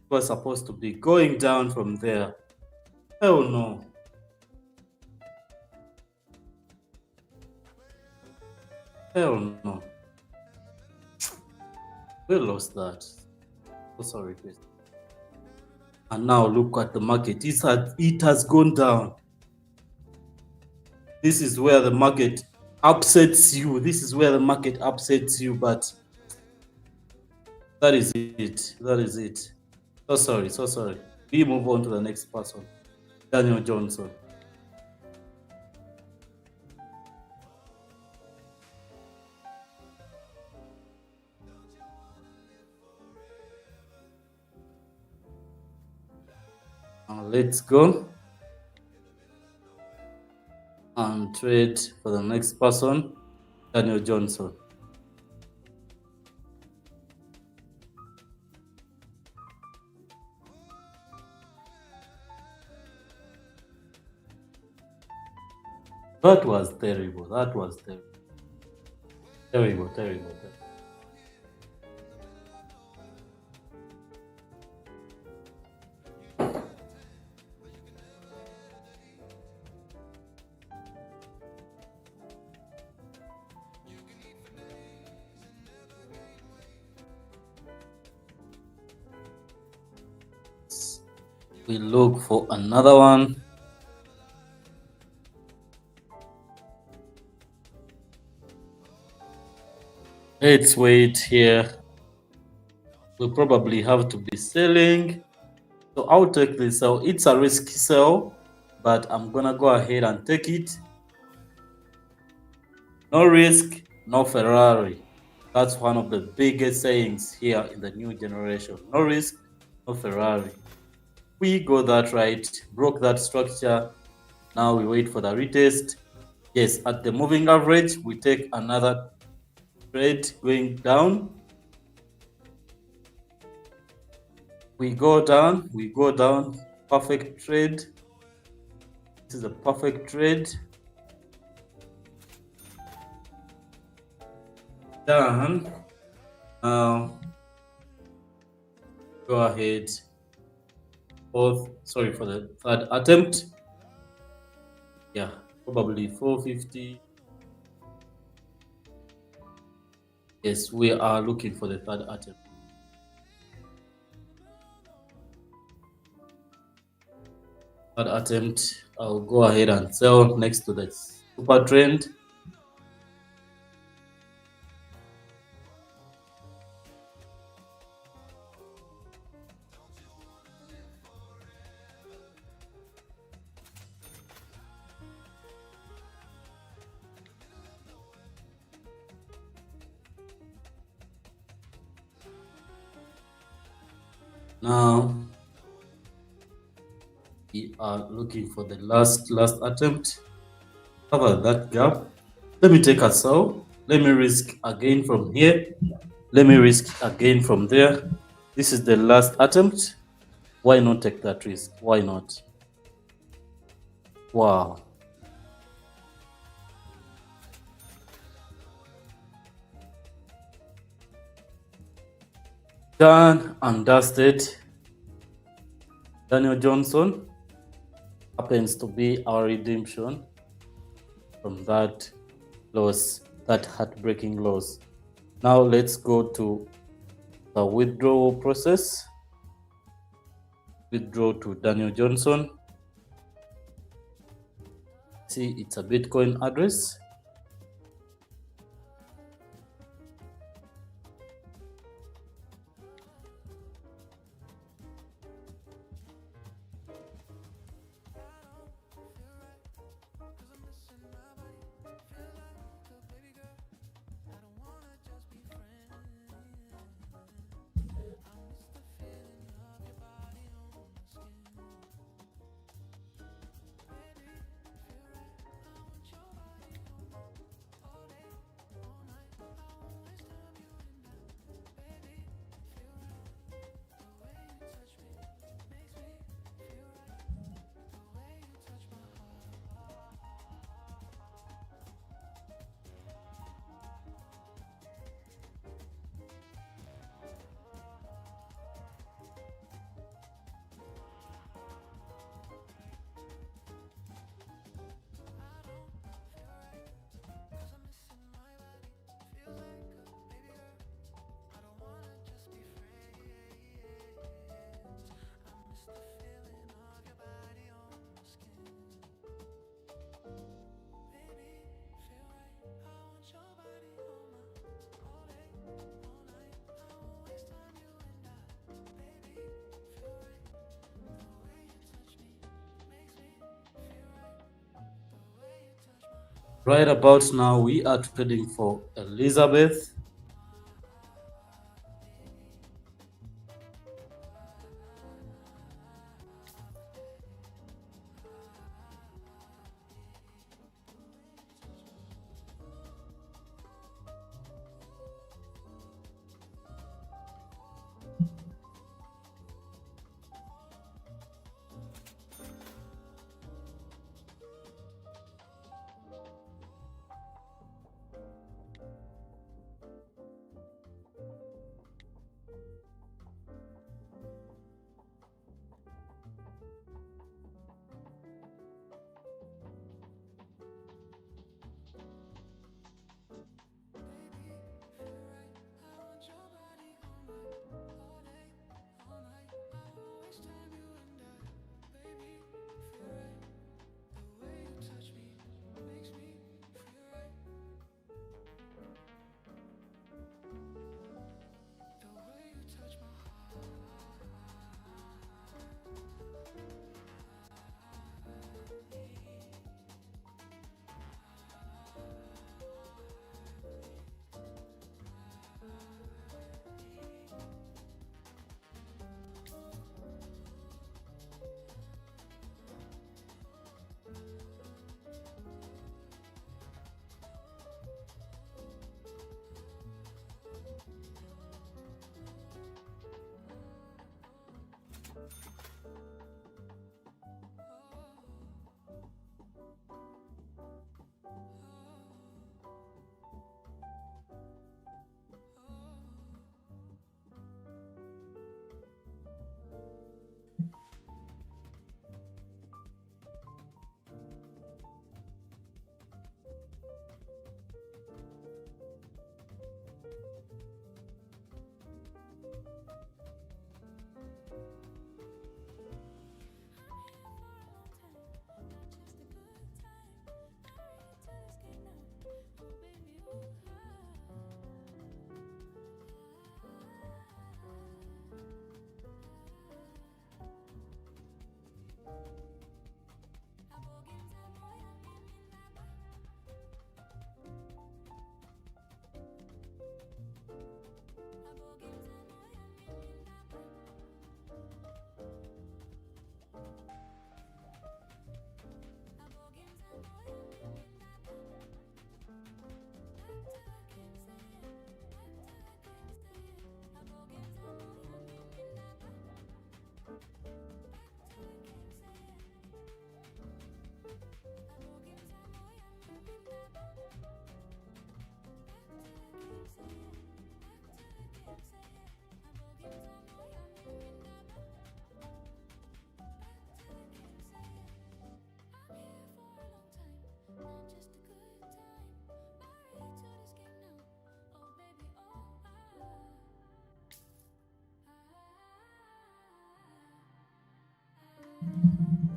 We're supposed to be going down from there. Hell no. We lost that. Oh, sorry, please. And now look at the market. It has gone down. This is where the market upsets you. But that is it. So sorry. We move on to the next person. Daniel Johnson. let's go and trade for the next person, Daniel Johnson. That was terrible. That was terrible. Terrible, terrible, terrible. We look for another one. Let's wait here. We'll probably have to be selling. So I'll take this sell. It's a risky sell, but I'm gonna go ahead and take it. No risk, no Ferrari. That's one of the biggest sayings here in the new generation. No risk, no Ferrari. We got that right, broke that structure. Now we wait for the retest. Yes, at the moving average, we take another trade going down. We go down, perfect trade. This is a perfect trade. Done. Now, go ahead. Sorry for the third attempt. Yeah, probably 450. Yes, we are looking for the third attempt. Third attempt, I'll go ahead and sell next to the super trend. Now we are looking for the last attempt. Cover that gap. Let me take a sell. Let me risk again from here. Let me risk again from there. This is the last attempt. Why not take that risk? Why not? Wow. Done and dusted. Daniel Johnson happens to be our redemption from that loss, that heartbreaking loss. Now let's go to the withdrawal process. Withdraw to Daniel Johnson. See, it's a Bitcoin address. Right about now, we are trading for Elizabeth.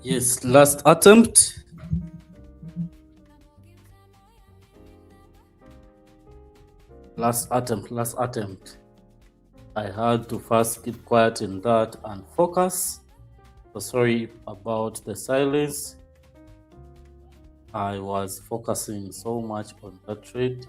Yes, last attempt. Last attempt, last attempt. I had to first keep quiet in that and focus. So sorry about the silence. I was focusing so much on that trade.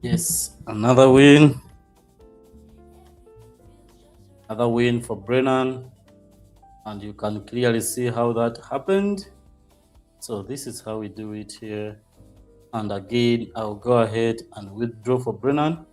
Yes, another win. Another win for Brennan. And you can clearly see how that happened. So this is how we do it here. And again, I'll go ahead and withdraw for Brennan.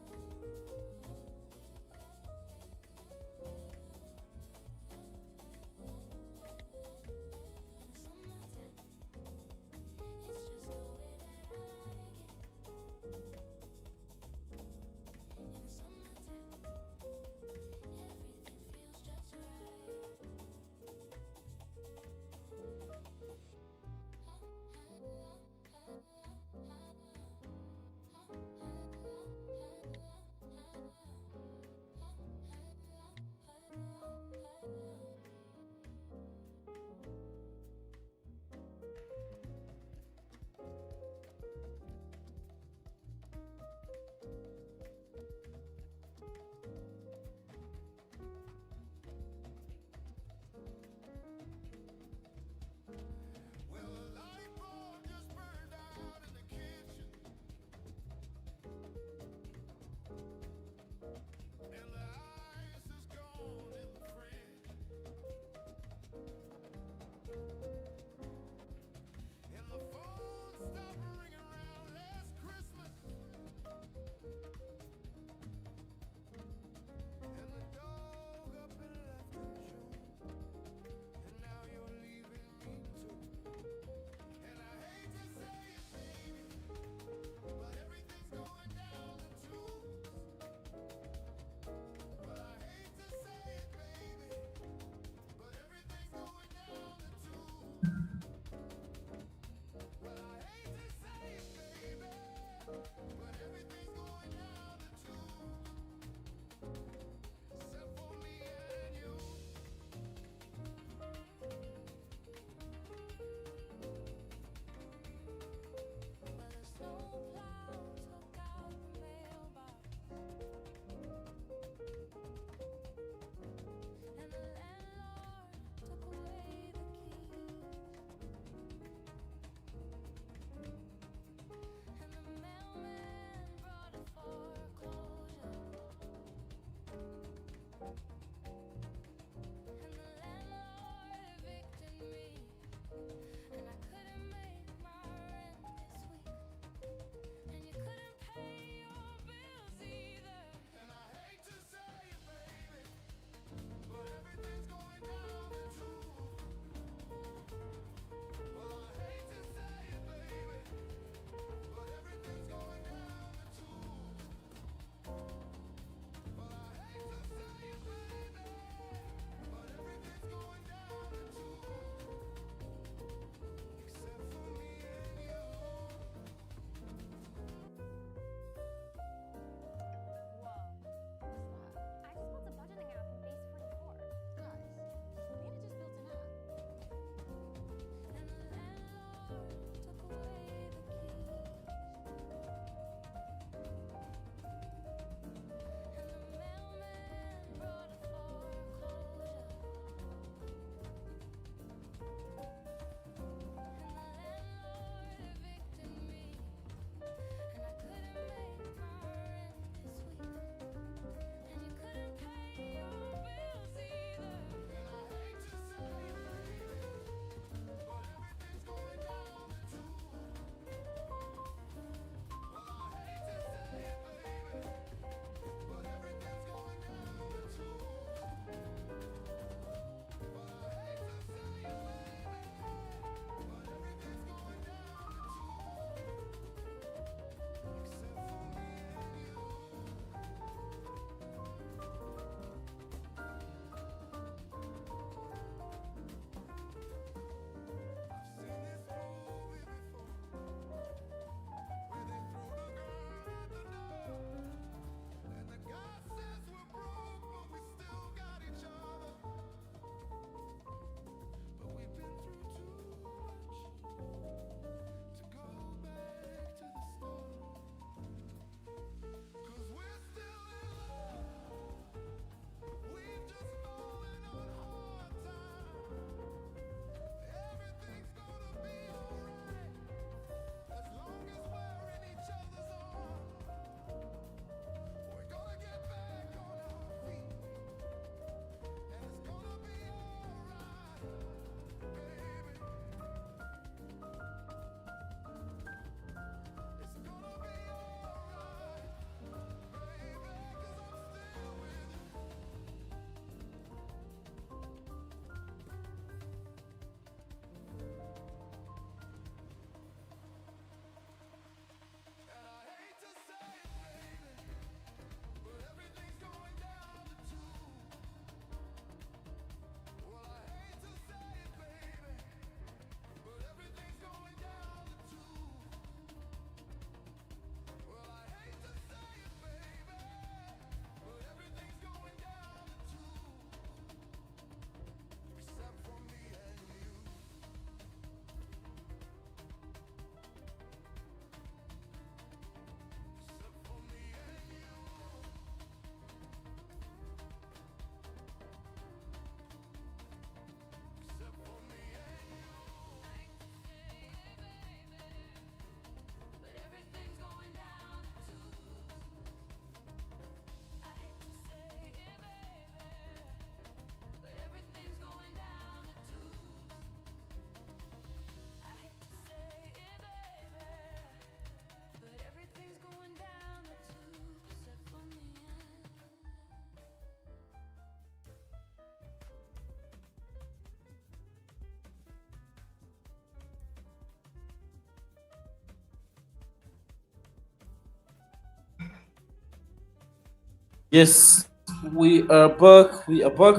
Yes, we are back. We are back.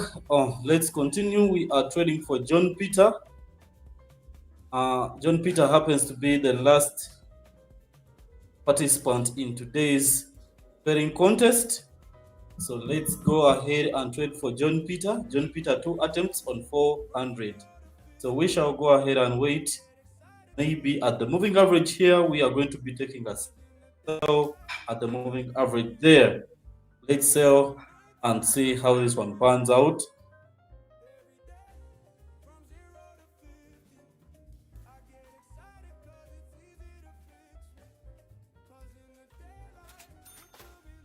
Let's continue. We are trading for John Peter. John Peter happens to be the last participant in today's trading contest. So let's go ahead and trade for John Peter. John Peter, 2 attempts on 400. So we shall go ahead and wait. Maybe at the moving average here, we are going to be taking a sell at the moving average there. Let's sell and see how this one pans out.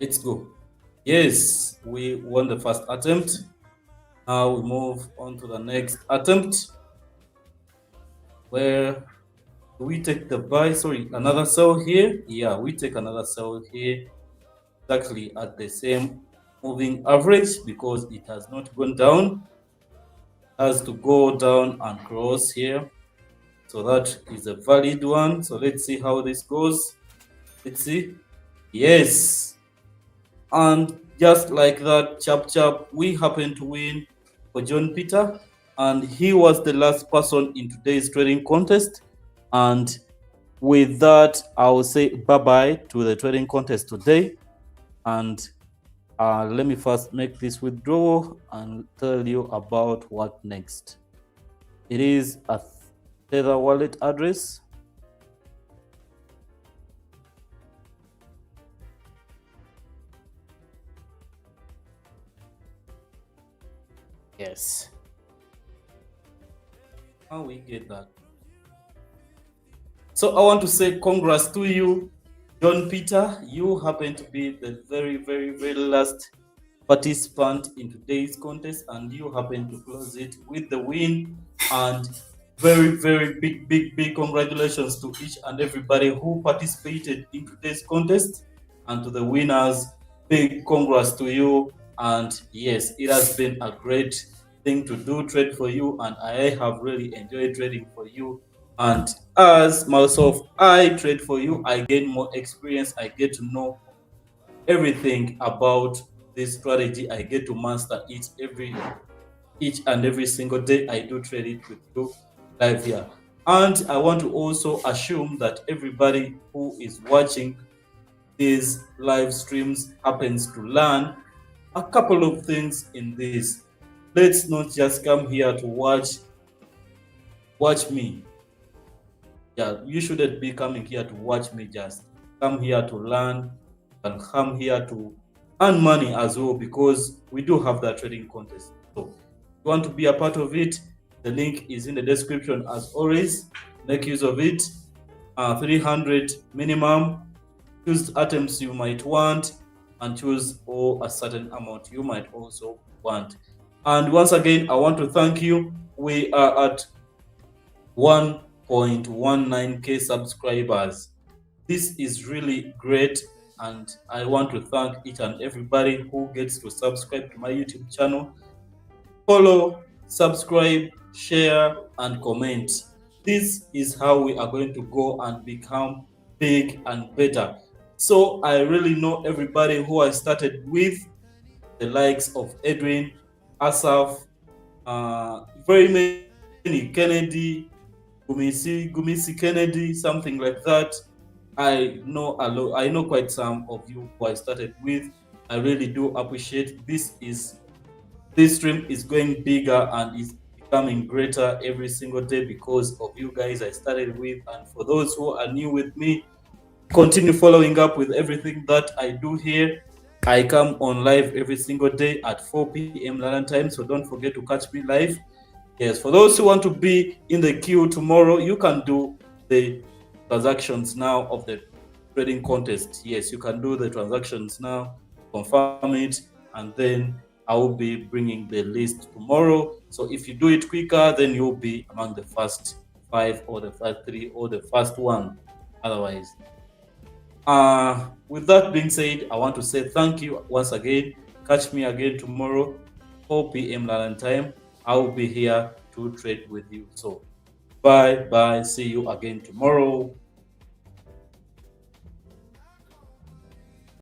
Let's go. Yes, we won the first attempt. Now we move on to the next attempt. Where we take the buy, sorry, another sell here. Yeah, we take another sell here, exactly at the same moving average because it has not gone down. It has to go down and cross here. So that is a valid one. So let's see how this goes. Let's see. Yes. And just like that, chap, we happen to win for John Peter. And he was the last person in today's trading contest. And with that, I will say bye-bye to the trading contest today. And let me first make this withdrawal and tell you about what next. It is a Tether wallet address. Yes. How we get that? So I want to say congrats to you, John Peter. You happen to be the very last participant in today's contest, and you happen to close it with the win. And very big congratulations to each and everybody who participated in today's contest, and to the winners, big congrats to you. And yes, it has been a great thing to do trade for you, and I have really enjoyed trading for you. And as myself, I trade for you, I gain more experience, I get to know everything about this strategy. I get to master each and every single day I do trade it with you live here. And I want to also assume that everybody who is watching these live streams happens to learn a couple of things in this. Let's not just come here to watch me. Yeah, you shouldn't be coming here to watch me. Just come here to learn and come here to earn money as well, because we do have that trading contest. So if you want to be a part of it, the link is in the description as always. Make use of it. 300 minimum. Choose items you might want and choose a certain amount you might also want. And once again, I want to thank you. We are at 1.19k subscribers. This is really great, and I want to thank each and everybody who gets to subscribe to my YouTube channel. Follow, subscribe, share, and comment. This is how we are going to go and become big and better. So I really know everybody who I started with, the likes of Edwin, Asaf, very many, Kennedy, Gumisi Kennedy, something like that. I know a lot. I know quite some of you who I started with. I really do appreciate this. This stream is going bigger and is becoming greater every single day because of you guys I started with. And for those who are new with me, continue following up with everything that I do here. I come on live every single day at 4 p.m. London time, so don't forget to catch me live. Yes, for those who want to be in the queue tomorrow, you can do the transactions now of the trading contest. Yes, you can do the transactions now, confirm it, and then I will be bringing the list tomorrow. So if you do it quicker, then you'll be among the first 5 or the first 3 or the first one. Otherwise, with that being said, I want to say thank you once again. Catch me again tomorrow, 4 p.m. London time. I will be here to trade with you. So bye. See you again tomorrow.